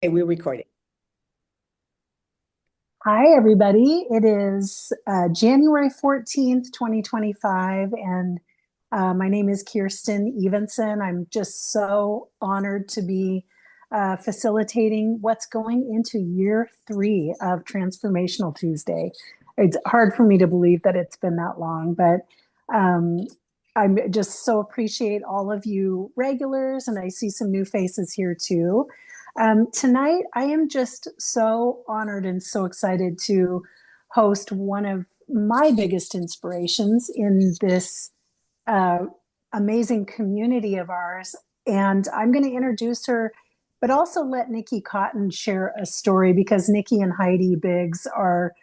Okay, we're recording. Hi, everybody. It is January 14th, 2025, and my name is Kirsten Evenson. I'm just so honored to be facilitating what's going into year three of Transformational Tuesday. It's hard for me to believe that it's been that long, but um, I'm just so appreciate all of you regulars, and I see some new faces here too. Tonight, I am just so honored and so excited to host one of my biggest inspirations in this uh, amazing community of ours. And I'm going to introduce her, but also let Nikki Cotton share a story because Nikki and Heidi Biggs are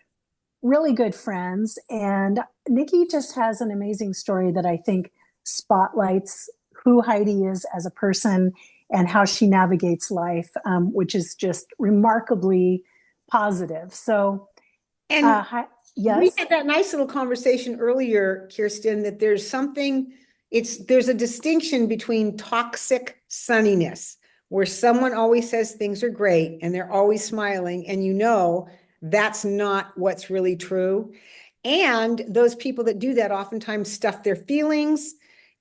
really good friends. And Nikki just has an amazing story that I think spotlights who Heidi is as a person and how she navigates life, which is just remarkably positive. So, And hi, we yes. had that nice little conversation earlier, Kirsten, that there's a distinction between toxic sunniness, where someone always says things are great and they're always smiling, and that's not what's really true. And those people that do that oftentimes stuff their feelings.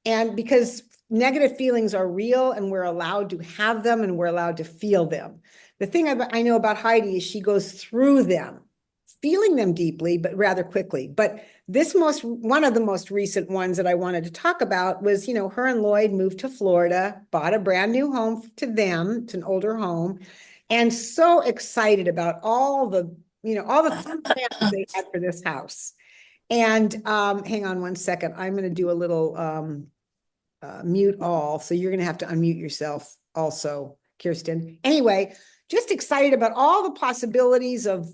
And because negative feelings are real and we're allowed to have them and we're allowed to feel them. The thing I know about Heidi is she goes through them, feeling them deeply, but rather quickly. But one of the most recent ones that I wanted to talk about was, her and Lloyd moved to Florida, bought a brand new home to them. It's an older home, and so excited about all the plans they had for this house. And hang on one second. I'm going to do a little mute all. So you're going to have to unmute yourself also, Kirsten. Anyway, just excited about all the possibilities of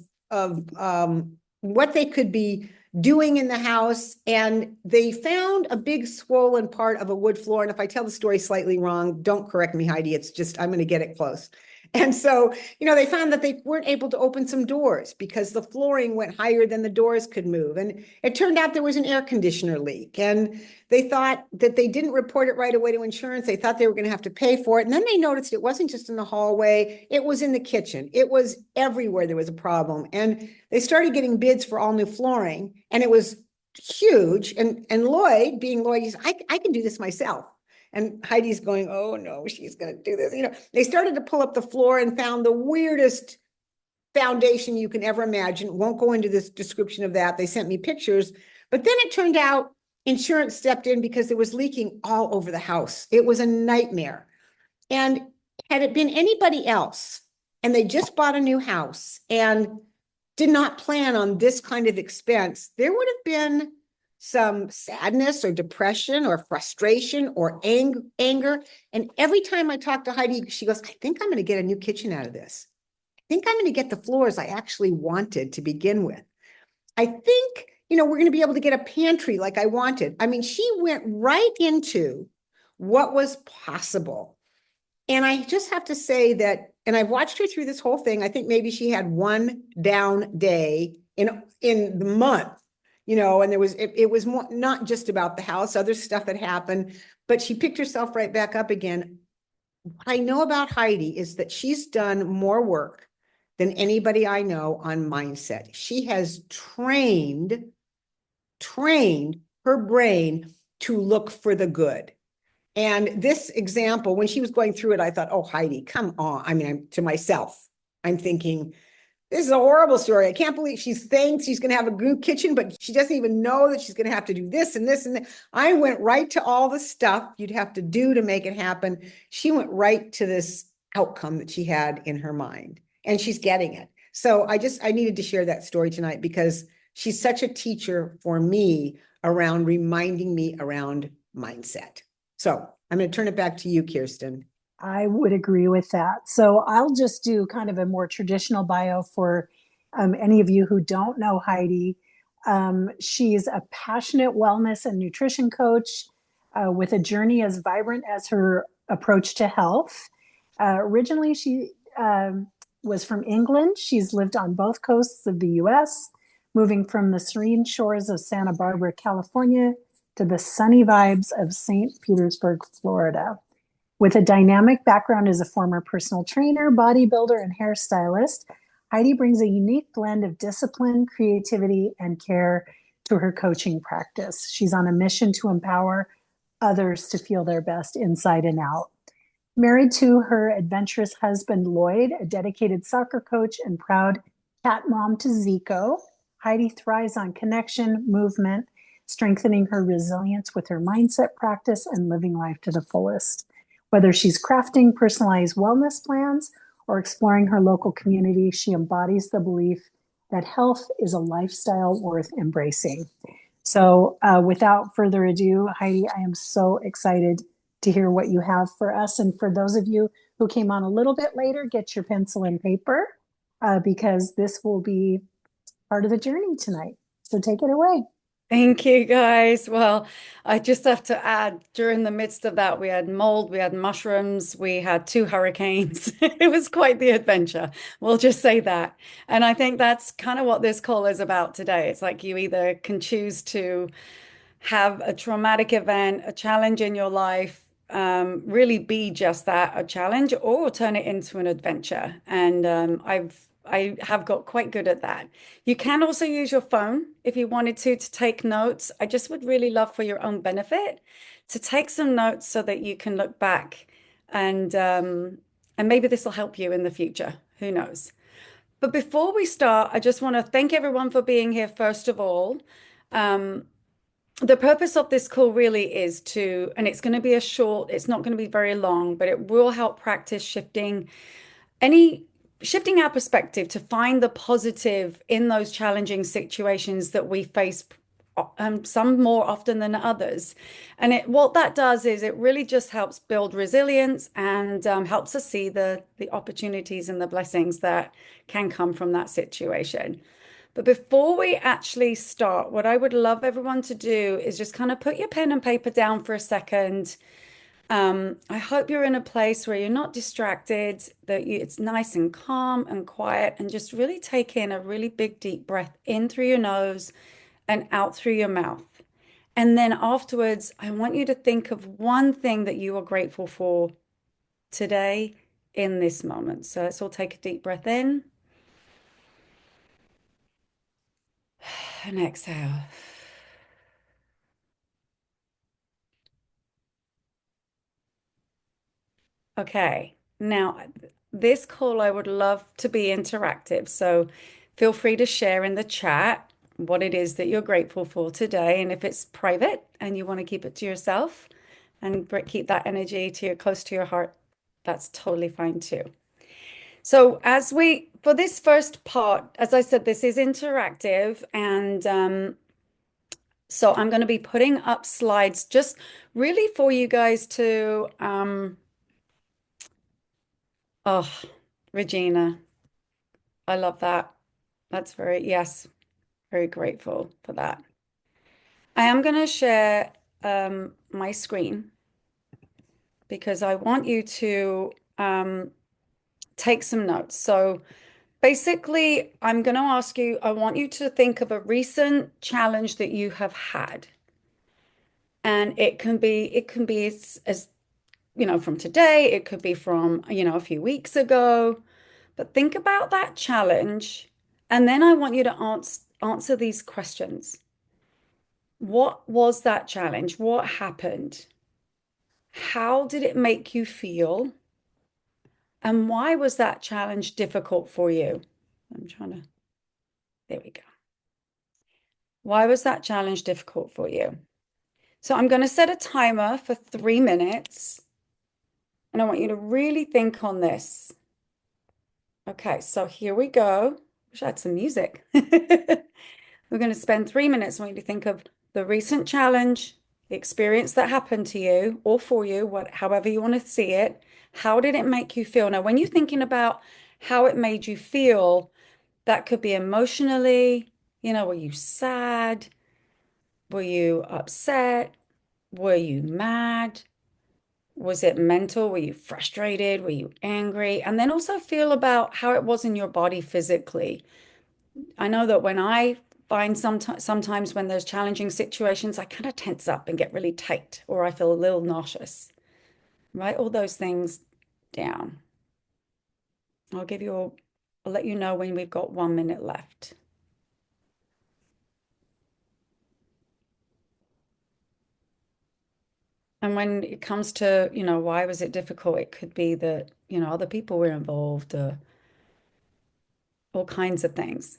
what they could be doing in the house. And they found a big swollen part of a wood floor. And if I tell the story slightly wrong, don't correct me, Heidi. It's just, I'm going to get it close. And so, they found that they weren't able to open some doors because the flooring went higher than the doors could move. And it turned out there was an air conditioner leak. And they thought that they didn't report it right away to insurance. They thought they were going to have to pay for it. And then they noticed it wasn't just in the hallway, it was in the kitchen. It was everywhere there was a problem. And they started getting bids for all new flooring, and it was huge. And Lloyd, being Lloyd, he's, I can do this myself. And Heidi's going, oh no, she's going to do this. They started to pull up the floor and found the weirdest foundation you can ever imagine. Won't go into this description of that. They sent me pictures, but then it turned out insurance stepped in because it was leaking all over the house. It was a nightmare. And had it been anybody else, and they just bought a new house and did not plan on this kind of expense, there would have been some sadness or depression or frustration or anger. And every time I talk to Heidi, she goes, I think I'm going to get a new kitchen out of this. I think I'm going to get the floors I actually wanted to begin with. I think, we're going to be able to get a pantry like I wanted. I mean, she went right into what was possible. And I just have to say that, and I've watched her through this whole thing. I think maybe she had one down day in the month, and it was more, not just about the house, other stuff had happened, but she picked herself right back up again. What I know about Heidi is that she's done more work than anybody I know on mindset. She has trained her brain to look for the good. And this example, when she was going through it, I thought, oh, Heidi, come on. I mean, to myself, I'm thinking, this is a horrible story. I can't believe she thinks she's going to have a good kitchen, but she doesn't even know that she's going to have to do this and this and that. I went right to all the stuff you'd have to do to make it happen. She went right to this outcome that she had in her mind, and she's getting it. So I needed to share that story tonight because she's such a teacher for me around reminding me around mindset. So I'm going to turn it back to you, Kirsten. I would agree with that. So I'll just do kind of a more traditional bio for any of you who don't know Heidi. She's a passionate wellness and nutrition coach with a journey as vibrant as her approach to health. Originally, she was from England. She's lived on both coasts of the US, moving from the serene shores of Santa Barbara, California, to the sunny vibes of St. Petersburg, Florida. With a dynamic background as a former personal trainer, bodybuilder, and hairstylist, Heidi brings a unique blend of discipline, creativity, and care to her coaching practice. She's on a mission to empower others to feel their best inside and out. Married to her adventurous husband, Lloyd, a dedicated soccer coach and proud cat mom to Zico, Heidi thrives on connection, movement, strengthening her resilience with her mindset practice and living life to the fullest. Whether she's crafting personalized wellness plans or exploring her local community, she embodies the belief that health is a lifestyle worth embracing. So, without further ado, Heidi, I am so excited to hear what you have for us. And for those of you who came on a little bit later, get your pencil and paper because this will be part of the journey tonight. So, take it away. Thank you, guys. Well, I just have to add, during the midst of that, we had mold, we had mushrooms, we had two hurricanes. It was quite the adventure. We'll just say that. And I think that's kind of what this call is about today. It's like you either can choose to have a traumatic event, a challenge in your life, really be just that, a challenge, or turn it into an adventure. And I have got quite good at that. You can also use your phone if you wanted to take notes. I just would really love for your own benefit to take some notes so that you can look back and maybe this will help you in the future. Who knows? But before we start, I just want to thank everyone for being here, first of all. The purpose of this call really is to, and it's going to be a short, it's not going to be very long, but it will help practice shifting our perspective to find the positive in those challenging situations that we face, some more often than others. And what that does is it really just helps build resilience and helps us see the opportunities and the blessings that can come from that situation. But before we actually start, what I would love everyone to do is just kind of put your pen and paper down for a second. I hope you're in a place where you're not distracted, that it's nice and calm and quiet, and just really take in a really big, deep breath in through your nose and out through your mouth. And then afterwards, I want you to think of one thing that you are grateful for today in this moment. So let's all take a deep breath in and exhale. Okay, now this call I would love to be interactive. So feel free to share in the chat what it is that you're grateful for today. And if it's private and you want to keep it to yourself and keep that energy close to your heart, that's totally fine too. So for this first part, as I said, this is interactive. And so I'm going to be putting up slides just really for you guys to, oh, Regina, I love that. Yes, very grateful for that. I am going to share my screen because I want you to take some notes. So basically, I'm going to ask you, I want you to think of a recent challenge that you have had. And it can be as from today, it could be from, a few weeks ago. But think about that challenge, and then I want you to answer these questions. What was that challenge? What happened? How did it make you feel? And why was that challenge difficult for you? There we go. Why was that challenge difficult for you? So I'm going to set a timer for 3 minutes, and I want you to really think on this. Okay, so here we go. Wish I had some music. We're going to spend 3 minutes. I want you to think of the recent challenge, the experience that happened to you or for you, however you want to see it. How did it make you feel? Now, when you're thinking about how it made you feel, that could be emotionally, were you sad? Were you upset? Were you mad? Was it mental? Were you frustrated? Were you angry? And then also feel about how it was in your body physically. I know that when I find sometimes when there's challenging situations, I kind of tense up and get really tight, or I feel a little nauseous. Write all those things down. I'll give you a, I'll let you know when we've got 1 minute left. And when it comes to, why was it difficult? It could be that, other people were involved, all kinds of things.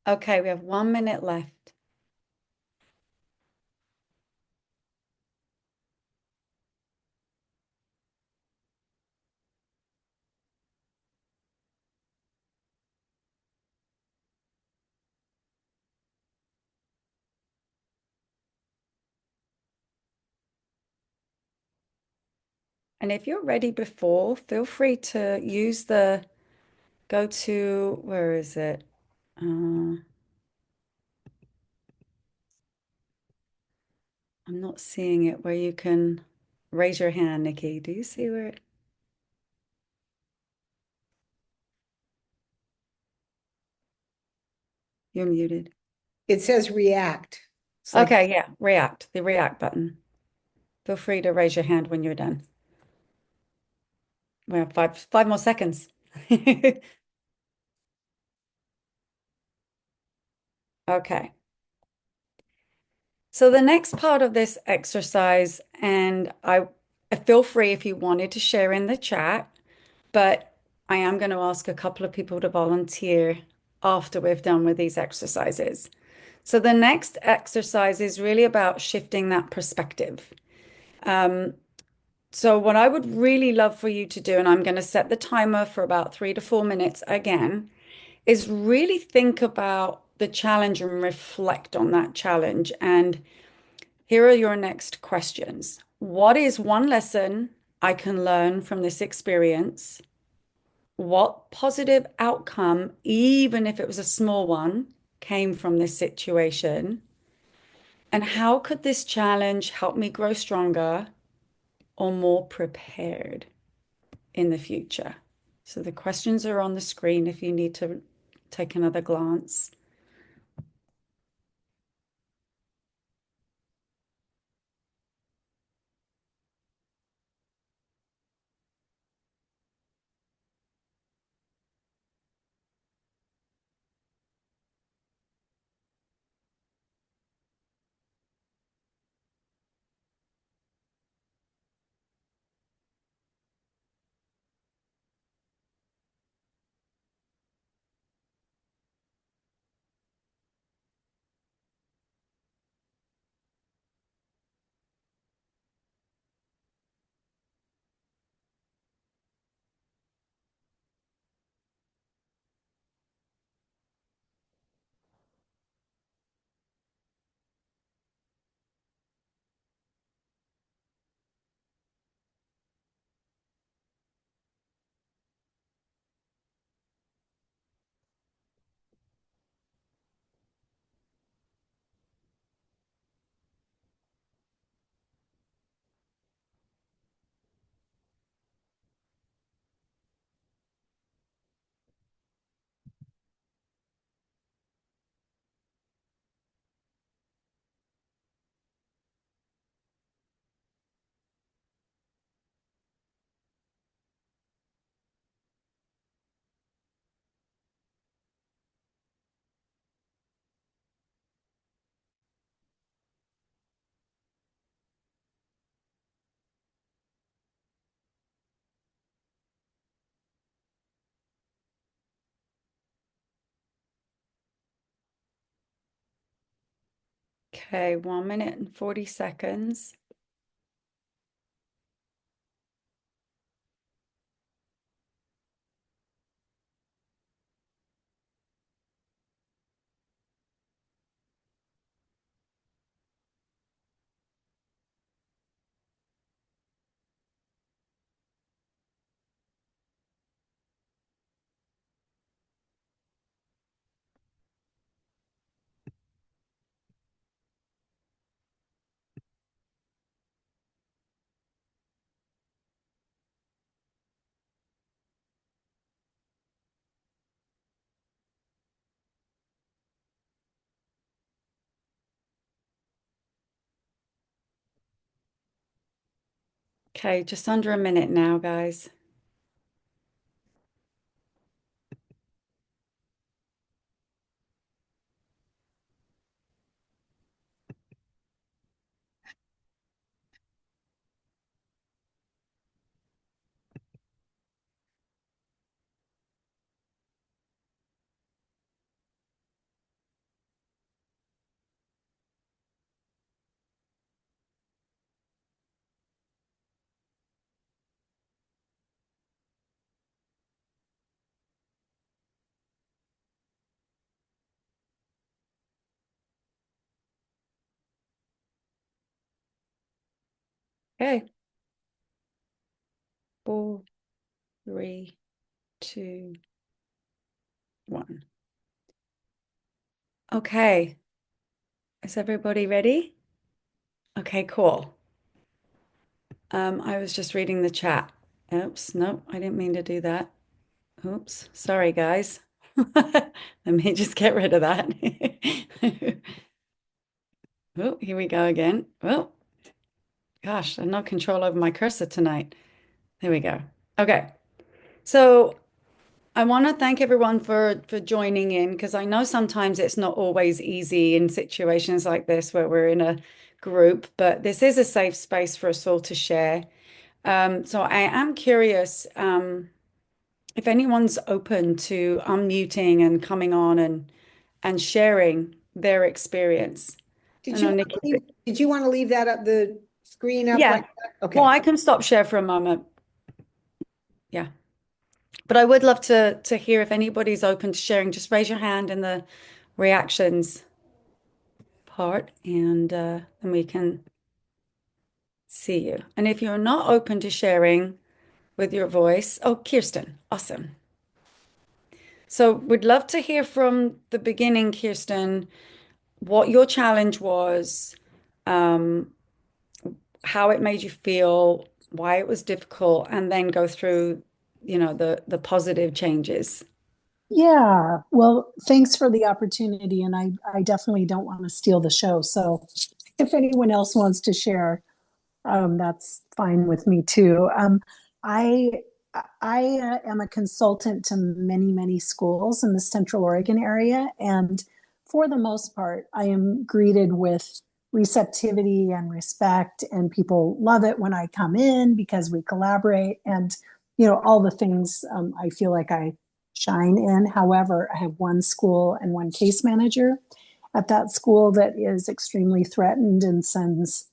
Okay, we have 1 minute left. And if you're ready before, feel free to use go to, where is it? I'm not seeing it where you can raise your hand, Nikki. Do you see where you're muted? It says react. It's like, Okay, yeah, react, the react button. Feel free to raise your hand when you're done. We have five more seconds. Okay. So the next part of this exercise, and I feel free if you wanted to share in the chat, but I am going to ask a couple of people to volunteer after we've done with these exercises. So the next exercise is really about shifting that perspective. So what I would really love for you to do, and I'm going to set the timer for about 3 to 4 minutes again, is really think about the challenge and reflect on that challenge. And here are your next questions. What is one lesson I can learn from this experience? What positive outcome, even if it was a small one, came from this situation? And how could this challenge help me grow stronger or more prepared in the future? So the questions are on the screen if you need to take another glance. Okay, 1 minute and 40 seconds. Okay, just under a minute now, guys. Okay. 4, 3, 2, 1. Okay. Is everybody ready? Okay, cool. I was just reading the chat. Oops, no, I didn't mean to do that. Oops, sorry, guys. Let me just get rid of that. Oh, here we go again. Oh, gosh, I have no control over my cursor tonight. There we go. Okay. So I want to thank everyone for joining in because I know sometimes it's not always easy in situations like this where we're in a group, but this is a safe space for us all to share. So I am curious if anyone's open to unmuting and coming on and sharing their experience. I know Nikki. Did you want to leave that up, the screen up Yeah. like that? Okay. Well, I can stop share for a moment. Yeah. But I would love to hear if anybody's open to sharing. Just raise your hand in the reactions part and then we can see you. And if you're not open to sharing with your voice, oh, Kirsten, awesome. So we'd love to hear from the beginning, Kirsten, what your challenge was, um, how it made you feel, why it was difficult, and then go through, the positive changes. Yeah, well, thanks for the opportunity, and I definitely don't want to steal the show. So if anyone else wants to share, that's fine with me too. I I am a consultant to many schools in the Central Oregon area, and for the most part, I am greeted with receptivity and respect, and people love it when I come in because we collaborate and all the things I feel like I shine in. However, I have one school and one case manager at that school that is extremely threatened and sends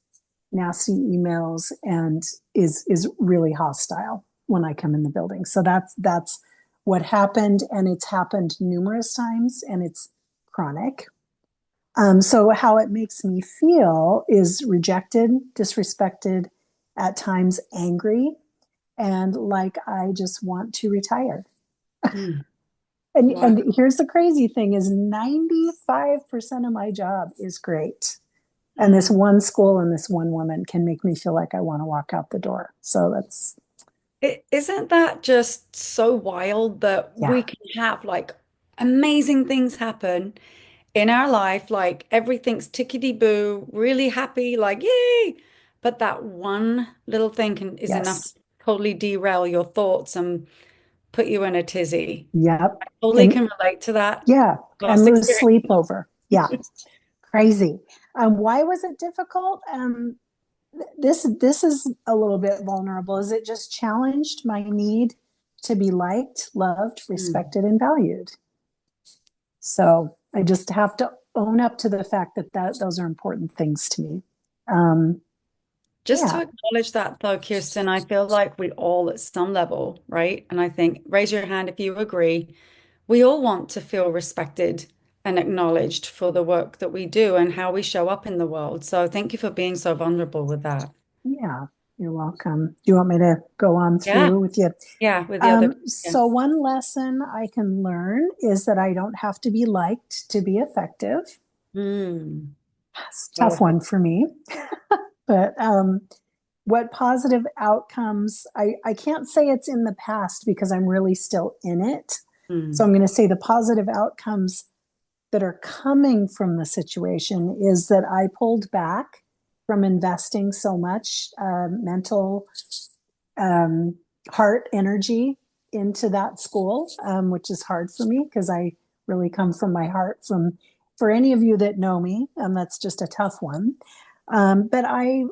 nasty emails and is really hostile when I come in the building. So that's what happened, and it's happened numerous times, and it's chronic. So how it makes me feel is rejected, disrespected, at times angry, and like I just want to retire. Mm. And Wow. and here's the crazy thing is 95% of my job is great. And this one school and this one woman can make me feel like I want to walk out the door. So that's, Isn't that just so wild that we yeah, can have like amazing things happen in our life, like everything's tickety-boo, really happy, like yay. But that one little thing is enough to yes, totally derail your thoughts and put you in a tizzy. yep. Totally And can relate to that yeah, last endless experience. sleepover. Yeah, crazy. Why was it difficult? This is a little bit vulnerable. Is it just challenged my need to be liked, loved, Mm. respected, and valued? So I just have to own up to the fact that those are important things to me. Um, Just to yeah, acknowledge that though, Kirsten, I feel like we all at some level, right? And I think raise your hand if you agree. We all want to feel respected and acknowledged for the work that we do and how we show up in the world. So thank you for being so vulnerable with that. yeah, you're welcome. Do you want me to go on Yeah. through with you? Yeah. With the other, yeah. So one lesson I can learn is that I don't have to be liked to be effective. Mm, It's a tough powerful. one for me, but what positive outcomes, I can't say it's in the past because I'm really still in it. So Mm, I'm going to say the positive outcomes that are coming from the situation is that I pulled back from investing so much mental um, heart energy into that school, which is hard for me because I really come from my heart. From for any of you that know me, that's just a tough one. But I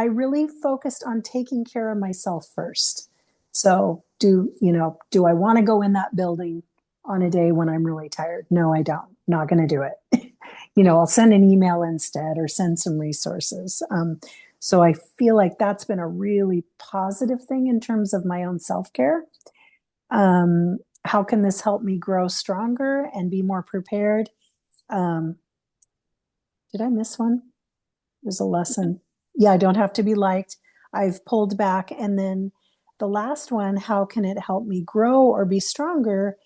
really focused on taking care of myself first. So do I want to go in that building on a day when I'm really tired? No, I don't. Not going to do it. mm, I'll send an email instead or send some resources. So I feel like that's been a really positive thing in terms of my own self-care. How can this help me grow stronger and be more prepared? Um, did I miss one? There's a lesson. Yeah, I don't have to be liked. I've pulled back. And then the last one, how can it help me grow or be stronger?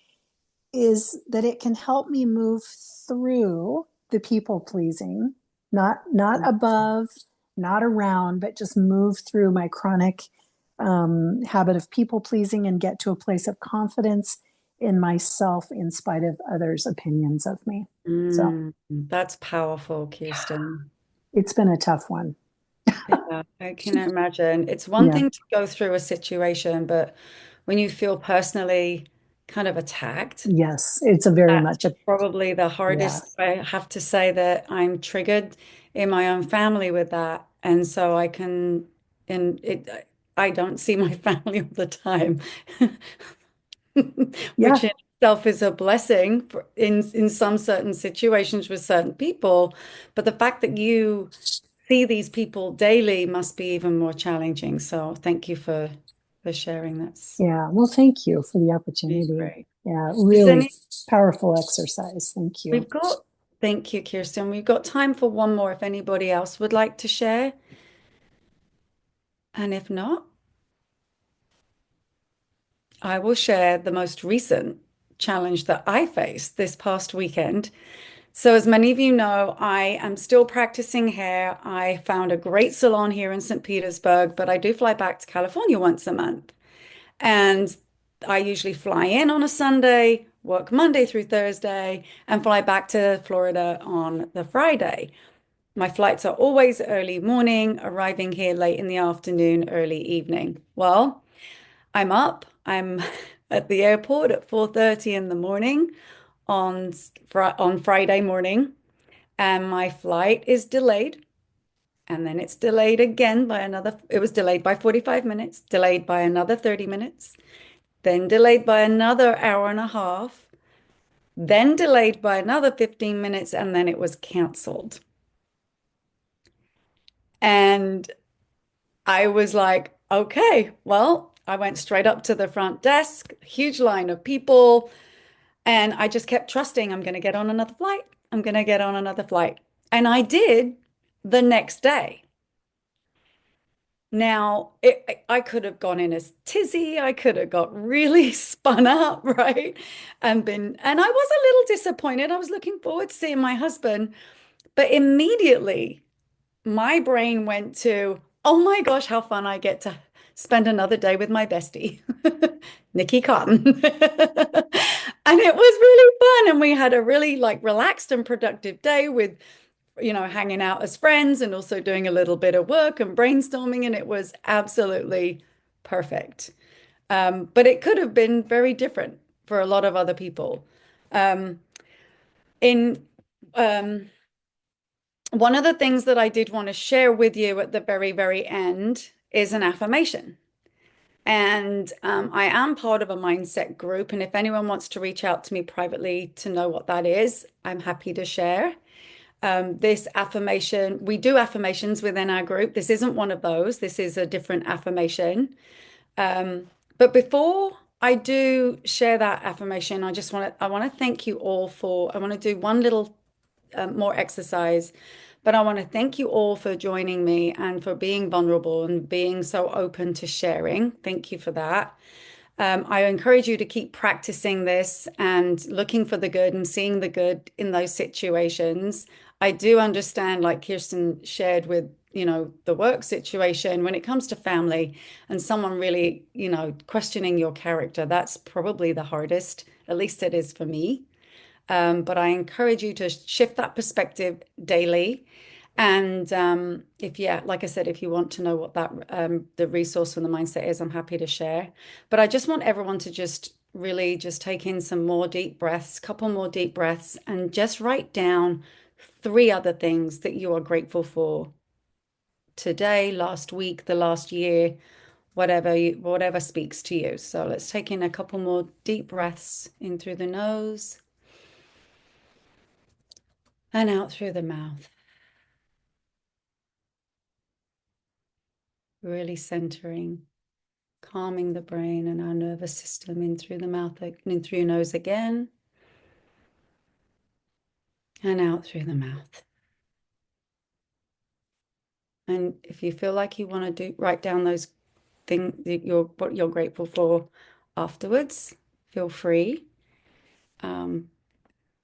Is that it can help me move through the people pleasing, not mm. above, not around, but just move through my chronic habit of people pleasing and get to a place of confidence in myself in spite of others' opinions of me. So That's powerful, Kirsten. it's been a tough one. Yeah, I can imagine. It's one Yeah. thing to go through a situation, but when you feel personally kind of attacked, Yes. It's a very that's much a, probably the yeah. hardest. I have to say that I'm triggered in my own family with that. And so I can, and it, I don't see my family all the time, which Yeah. in itself is a blessing for, in some certain situations with certain people. But the fact that you see these people daily must be even more challenging. So thank you for sharing. That's Yeah. Well, thank you for the really opportunity. great. Yeah. Is Really any powerful exercise. Thank you. We've got, thank you, Kirsten. We've got time for one more if anybody else would like to share. And if not, I will share the most recent challenge that I faced this past weekend. So, as many of you know, I am still practicing hair. I found a great salon here in St. Petersburg, but I do fly back to California once a month. And I usually fly in on a Sunday, work Monday through Thursday, and fly back to Florida on the Friday. My flights are always early morning, arriving here late in the afternoon, early evening. Well, I'm up. I'm at the airport at 4:30 in the morning on Friday morning, and my flight is delayed. And then it's delayed again by another, it was delayed by 45 minutes, delayed by another 30 minutes, then delayed by another hour and a half, then delayed by another 15 minutes, and then it was canceled. And I was like, okay, well, I went straight up to the front desk, huge line of people, and I just kept trusting I'm going to get on another flight. I'm going to get on another flight. And I did the next day. Now, I could have gone in as tizzy. I could have got really spun up, right? And I was a little disappointed. I was looking forward to seeing my husband, but immediately my brain went to, oh my gosh, how fun I get to spend another day with my bestie, Nikki Cotton. And it was really fun. And we had a really like relaxed and productive day with, hanging out as friends and also doing a little bit of work and brainstorming. And it was absolutely perfect. But it could have been very different for a lot of other people. Um, in um, One of the things that I did want to share with you at the very, very end is an affirmation. And I am part of a mindset group. And if anyone wants to reach out to me privately to know what that is, I'm happy to share. This affirmation, we do affirmations within our group. This isn't one of those. This is a different affirmation. But before I do share that affirmation, I want to thank you all I want to do one little more exercise, but I want to thank you all for joining me and for being vulnerable and being so open to sharing. Thank you for that. I encourage you to keep practicing this and looking for the good and seeing the good in those situations. I do understand, like Kirsten shared with, the work situation, when it comes to family and someone really, questioning your character, that's probably the hardest. At least it is for me. But I encourage you to shift that perspective daily. And like I said, if you want to know what that the resource from the mindset is, I'm happy to share. But I just want everyone to just really just take in some more deep breaths, couple more deep breaths, and just write down 3 other things that you are grateful for today, last week, the last year, whatever speaks to you. So let's take in a couple more deep breaths in through the nose and out through the mouth. Really centering, calming the brain and our nervous system in through the mouth, in through your nose again, and out through the mouth. And if you feel like you want to write down those things what you're grateful for afterwards, feel free.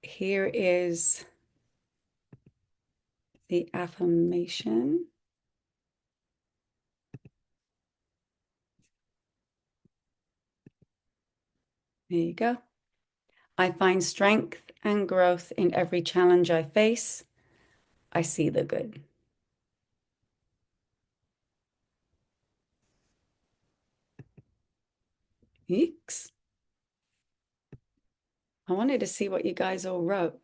Here is the affirmation. There you go. I find strength and growth in every challenge I face. I see the good. Yeeks. I wanted to see what you guys all wrote,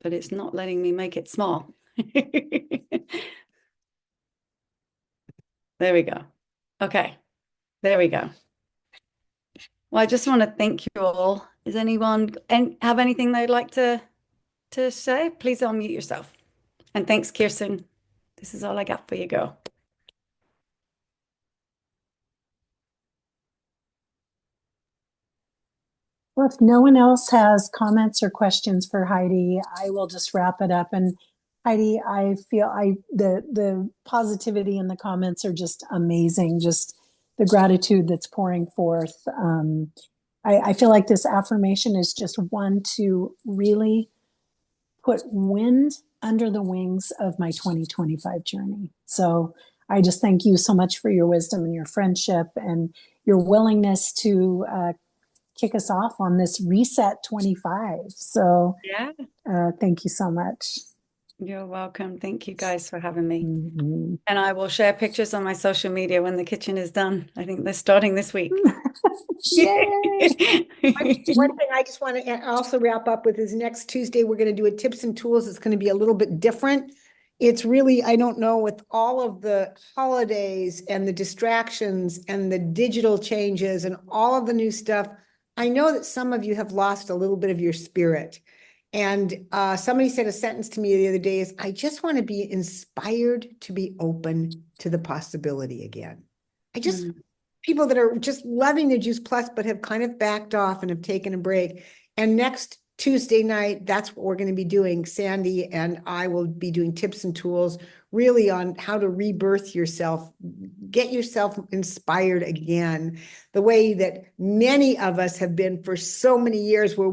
but it's not letting me make it small. There we go. Okay, there we go. Well, I just want to thank you all. Is anyone have anything they'd like to say? Please unmute yourself. And thanks, Kirsten. This is all I got for you, girl. Well, if no one else has comments or questions for Heidi, I will just wrap it up. And Heidi, I feel the positivity in the comments are just amazing. Just the gratitude that's pouring forth. I feel like this affirmation is just one to really put wind under the wings of my 2025 journey. So I just thank you so much for your wisdom and your friendship and your willingness to kick us off on this reset 25. So Yeah. Thank you so much. You're welcome. Thank you guys for having me. Mm-hmm. And I will share pictures on my social media when the kitchen is done. I think they're starting this week. Yay! One thing I just want to also wrap up with is next Tuesday, we're going to do a tips and tools. It's going to be a little bit different. It's really, I don't know, with all of the holidays and the distractions and the digital changes and all of the new stuff, I know that some of you have lost a little bit of your spirit. And somebody said a sentence to me the other day is, I just want to be inspired to be open to the possibility again. People that are just loving their Juice Plus, but have kind of backed off and have taken a break. And next Tuesday night, that's what we're going to be doing. Sandy and I will be doing tips and tools really on how to rebirth yourself, get yourself inspired again, the way that many of us have been for so many years, where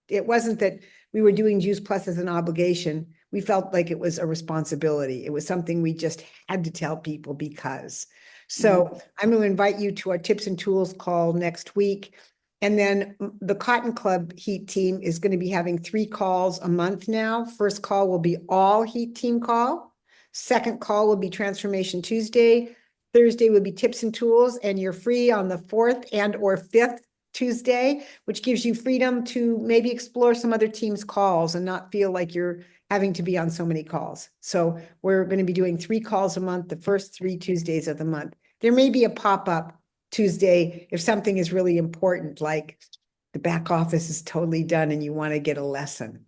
it wasn't that we were doing Juice Plus as an obligation. We felt like it was a responsibility. It was something we just had to tell people because. So I'm going to invite you to our tips and tools call next week. And then the Cotton Club Heat team is going to be having 3 calls a month now. First call will be all Heat team call. Second call will be Transformation Tuesday. Thursday will be tips and tools, and you're free on the 4th and or 5th Tuesday, which gives you freedom to maybe explore some other teams' calls and not feel like you're having to be on so many calls. So we're going to be doing 3 calls a month, the first 3 Tuesdays of the month. there may be a pop-up Tuesday if something is really important, like the back office is totally done and you want to get a lesson.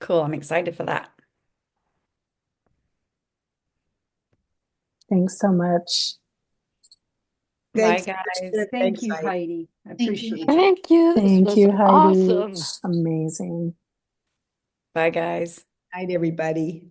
Cool. I'm excited for that. Thanks so much. Bye, Thanks. guys. Thank Thanks, you, Heidi. Heidi. I Thank you. appreciate it. Thank you. This Thank was you, Heidi. awesome. Amazing. Bye, guys. Night, everybody.